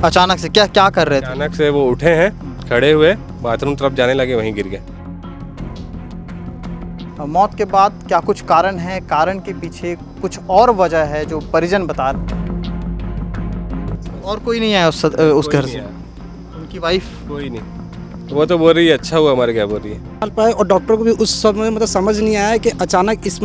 अचानक से क्या क्या कर रहे थे? अचानक से वो उठे हैं, खड़े हुए बाथरूम तरफ जाने लगे, वहीं गिर गए। मौत के बाद क्या कुछ कारण है, कारण के पीछे कुछ और वजह है जो परिजन बता रहे? और कोई नहीं आया उस घर से? उनकी वाइफ? कोई नहीं, वो तो बोल रही है अच्छा हुआ मर गया, बोल रही है। पाए और डॉक्टर को भी उस समय समझ नहीं आया कि अचानक इस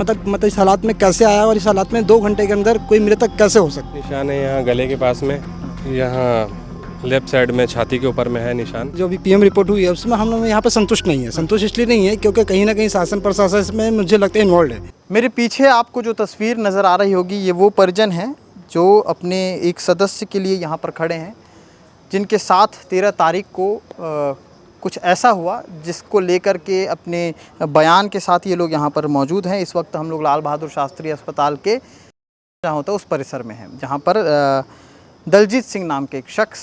इस हालात में कैसे आया और इस हालात में 2 घंटे के अंदर कोई मृतक कैसे हो सकता है। निशान है यहाँ गले के पास में, यहाँ लेफ्ट साइड में छाती के ऊपर में है निशान। जो भी पीएम रिपोर्ट हुई है उसमें हम लोग यहाँ पे संतुष्ट नहीं है। संतुष्ट इसलिए नहीं है क्योंकि कहीं ना कहीं शासन प्रशासन इसमें मुझे लगता है इन्वॉल्व है। मेरे पीछे आपको जो तस्वीर नज़र आ रही होगी, ये वो परिजन हैं जो अपने एक सदस्य के लिए यहाँ पर खड़े हैं, जिनके साथ 13 तारीख को कुछ ऐसा हुआ जिसको लेकर के अपने बयान के साथ ये लोग यहाँ पर मौजूद हैं। इस वक्त हम लोग लाल बहादुर शास्त्री अस्पताल के जहाँ होता है उस परिसर में हैं, जहाँ पर दलजीत सिंह नाम के एक शख्स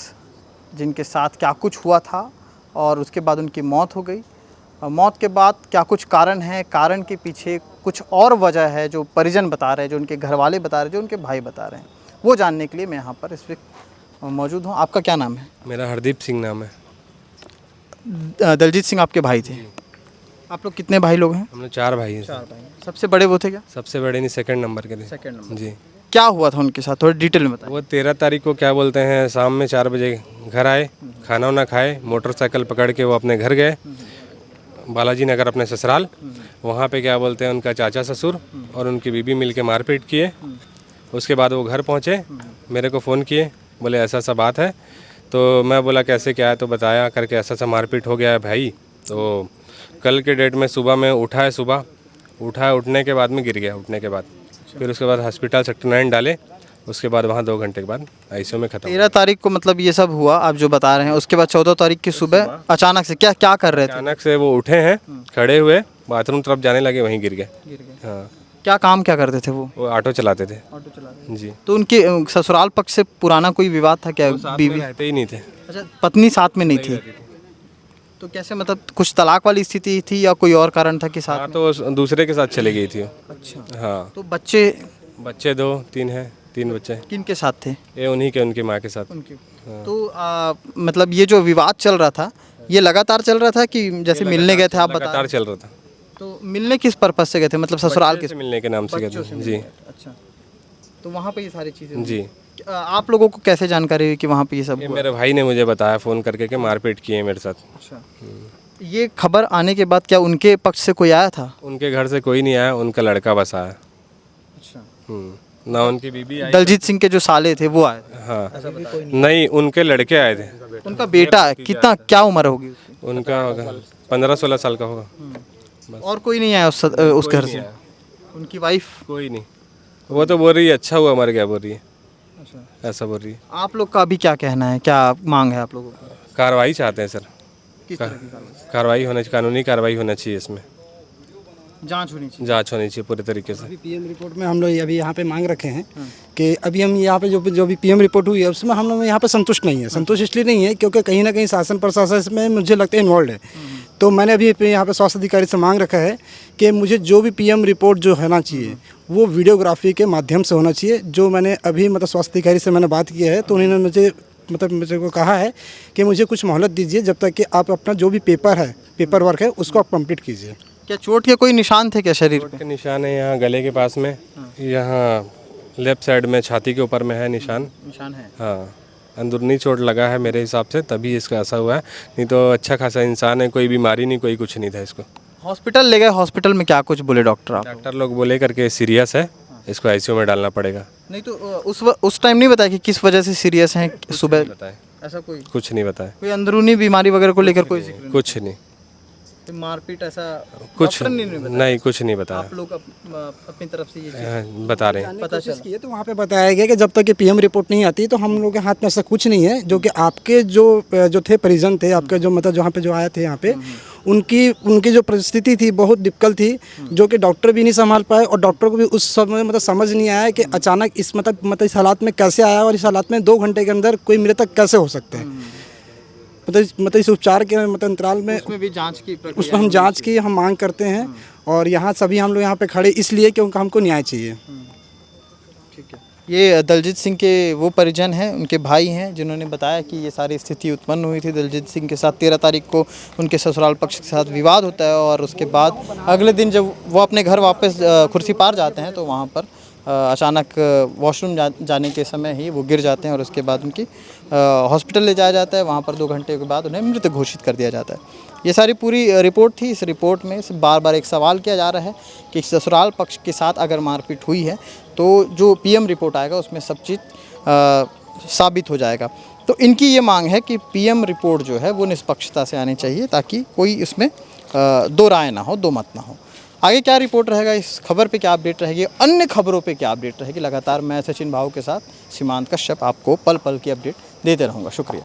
जिनके साथ क्या कुछ हुआ था और उसके बाद उनकी मौत हो गई। मौत के बाद क्या कुछ कारण है, कारण के पीछे कुछ और वजह है जो परिजन बता रहे हैं, जो उनके घर वाले बता रहे हैं, जो उनके भाई बता रहे हैं, वो जानने के लिए मैं यहाँ पर इस वक्त मौजूद हूँ। आपका क्या नाम है? मेरा हरदीप सिंह नाम है। दलजीत सिंह आपके भाई थे? आप लोग कितने भाई लोग हैं? हम लोग 4 भाई हैं। 4 भाई। सबसे बड़े वो थे क्या? सबसे बड़े नहीं, सेकंड नंबर के थे। Second number. जी। क्या हुआ था उनके साथ, थोड़ी डिटेल में बताइए। वो 13 तारीख को क्या बोलते हैं, शाम में 4 बजे घर आए, खाना वाना खाए, मोटरसाइकिल पकड़ के वो अपने घर गए, बालाजी नगर अपने ससुराल। वहाँ पे क्या बोलते हैं उनका चाचा ससुर और उनकी बीबी मिल के मारपीट किए। उसके बाद वो घर पहुँचे, मेरे को फ़ोन किए, बोले ऐसा सा बात है। तो मैं बोला कैसे क्या है, तो बताया करके ऐसा सा मारपीट हो गया है भाई। तो कल के डेट में सुबह में उठा है, सुबह उठा है, उठने के बाद में गिर गया। उठने के बाद फिर उसके बाद हॉस्पिटल सेक्टर 9 डाले, उसके बाद वहाँ 2 घंटे के बाद आईसीयू में खत्म। 13 तारीख को मतलब ये सब हुआ आप जो बता रहे हैं, उसके बाद 14 तारीख की सुबह अचानक से क्या क्या कर रहे थे? अचानक से वो उठे हैं, खड़े हुए बाथरूम तरफ जाने लगे, वहीं गिर गए। हाँ। क्या काम क्या करते थे वो? ऑटो चलाते थे। ऑटो चलाते जी। तो उनके ससुराल पक्ष से पुराना कोई विवाद था क्या? बीवी रहते ही नहीं थे। अच्छा, पत्नी साथ में नहीं थी? तो कैसे, मतलब कुछ तलाक वाली स्थिति थी या कोई और कारण था कि साथ हाँ, में? तो दूसरे के साथ चली गई थी। अच्छा। हाँ। तो बच्चे? बच्चे 2-3 हैं, 3 बच्चे। किन के साथ थे? ये उन्हीं के, उनकी माँ के साथ। उनके। तो मतलब ये जो विवाद चल रहा था, ये लगातार चल रहा था कि जैसे मिलने गए थे आप बता? लगातार चल रहा था। तो मिलने किस पर्पज से गए थे, मतलब ससुराल के? से मिलने के नाम से गए थे। जी। अच्छा, तो वहाँ पे ये सारी चीज़ें? जी। आप लोगों को कैसे जानकारी हुई कि वहाँ पे ये सब ये हुआ? मेरे भाई ने मुझे बताया फ़ोन करके कि मारपीट किए मेरे साथ। अच्छा। ये खबर आने के बाद क्या उनके पक्ष से कोई आया था? उनके घर से कोई नहीं आया, उनका लड़का बस आया। अच्छा। ना उनकी बीबी आई। दलजीत सिंह के जो साले थे वो आए थे? हाँ। नहीं, उनके लड़के आए थे। उनका बेटा कितना, क्या उम्र होगी उसकी? उनका 15-16 साल का होगा। और कोई नहीं आया उस घर से? उनकी वाइफ? कोई नहीं, वो तो बोल रही है अच्छा हुआ मर गया, बोल रही है। अच्छा। ऐसा बोल रही है। आप लोग का अभी क्या कहना है, क्या मांग है आप लोगों को? कार्रवाई चाहते हैं सर। किस तरह की कार्रवाई? कार्रवाई होना चाहिए, कानूनी कार्रवाई होना चाहिए, इसमें जांच होनी चाहिए। जांच होनी चाहिए पूरे तरीके से। अभी पीएम रिपोर्ट में हम लोग अभी यहाँ पे मांग रखे हैं कि अभी हम यहाँ पे जो भी पीएम रिपोर्ट हुई है उसमें हम लोग यहाँ पे संतुष्ट नहीं है। संतुष्ट इसलिए नहीं है क्योंकि कहीं ना कहीं शासन प्रशासन इसमें मुझे लगता है इन्वॉल्व है। तो मैंने अभी यहाँ पे स्वास्थ्य अधिकारी से मांग रखा है कि मुझे जो भी पीएम रिपोर्ट जो होना चाहिए वो वीडियोग्राफी के माध्यम से होना चाहिए। जो मैंने अभी स्वास्थ्य अधिकारी से मैंने बात किया है तो उन्होंने मुझे को कहा है कि मुझे कुछ मोहलत दीजिए जब तक कि आप अपना जो भी पेपर वर्क है उसको आप कंप्लीट कीजिए। क्या चोट के कोई निशान थे क्या शरीर पे? के निशान है यहाँ गले के पास में, यहाँ लेफ्ट साइड में छाती के ऊपर में है निशान। निशान है? हाँ, अंदरूनी चोट लगा है मेरे हिसाब से, तभी इसका ऐसा हुआ है। नहीं तो अच्छा खासा इंसान है, कोई बीमारी नहीं, कोई कुछ नहीं था इसको। हॉस्पिटल ले गए, हॉस्पिटल में क्या कुछ बोले डॉक्टर आप? डॉक्टर लोग बोले करके सीरियस है, इसको आईसीयू में डालना पड़ेगा। नहीं तो उस टाइम नहीं बताया कि किस वजह से सीरियस हैं सुबह? बताए ऐसा कोई कुछ नहीं बताया, कोई अंदरूनी बीमारी वगैरह को लेकर कोई जिक्र कुछ नहीं, नहीं? मारपीट ऐसा कुछ डॉक्टर ने नहीं बताया? नहीं, कुछ नहीं बताया। आप लोग अपनी तरफ से ये चीज़ बता रहे हैं। पता चला? किए तो वहाँ पे बताया गया कि जब तक कि पीएम रिपोर्ट नहीं आती तो हम लोग के हाथ में ऐसा कुछ नहीं है। जो कि आपके जो थे परिजन थे, आपके जो जहाँ पे जो आए थे यहाँ पे, उनकी जो परिस्थिति थी बहुत डिफिकल्ट थी, जो कि डॉक्टर भी नहीं संभाल पाए और डॉक्टर को भी उस समय समझ नहीं आया कि अचानक इस इस हालात में कैसे आया और इस हालात में 2 घंटे के अंदर कोई मृतक कैसे हो सकते हैं। इस उपचार के अंतराल में उसमें भी जांच की प्रक्रिया? उसमें हम जांच की हम मांग करते हैं और यहाँ सभी हम लोग यहाँ पे खड़े इसलिए क्योंकि हमको न्याय चाहिए। ठीक है। ये दलजीत सिंह के वो परिजन हैं, उनके भाई हैं, जिन्होंने बताया कि ये सारी स्थिति उत्पन्न हुई थी। दलजीत सिंह के साथ 13 तारीख को उनके ससुराल पक्ष के साथ विवाद होता है और उसके बाद अगले दिन जब वो अपने घर वापस खुर्सीपार जाते हैं तो वहाँ पर अचानक वॉशरूम जाने के समय ही वो गिर जाते हैं और उसके बाद उनकी हॉस्पिटल ले जाया जाता है। वहाँ पर 2 घंटे के बाद उन्हें मृत घोषित कर दिया जाता है। ये सारी पूरी रिपोर्ट थी। इस रिपोर्ट में बार बार एक सवाल किया जा रहा है कि ससुराल पक्ष के साथ अगर मारपीट हुई है तो जो पीएम रिपोर्ट आएगा उसमें सब चीज़ साबित हो जाएगा। तो इनकी ये मांग है कि पीएम रिपोर्ट जो है वो निष्पक्षता से आनी चाहिए ताकि कोई इसमें दो राय ना हो, दो मत ना हो। आगे क्या रिपोर्ट रहेगा, इस खबर पे क्या अपडेट रहेगी, अन्य खबरों पे क्या अपडेट रहेगी, लगातार मैं सचिन भाऊ के साथ सीमांत कश्यप आपको पल पल की अपडेट देते रहूँगा। शुक्रिया।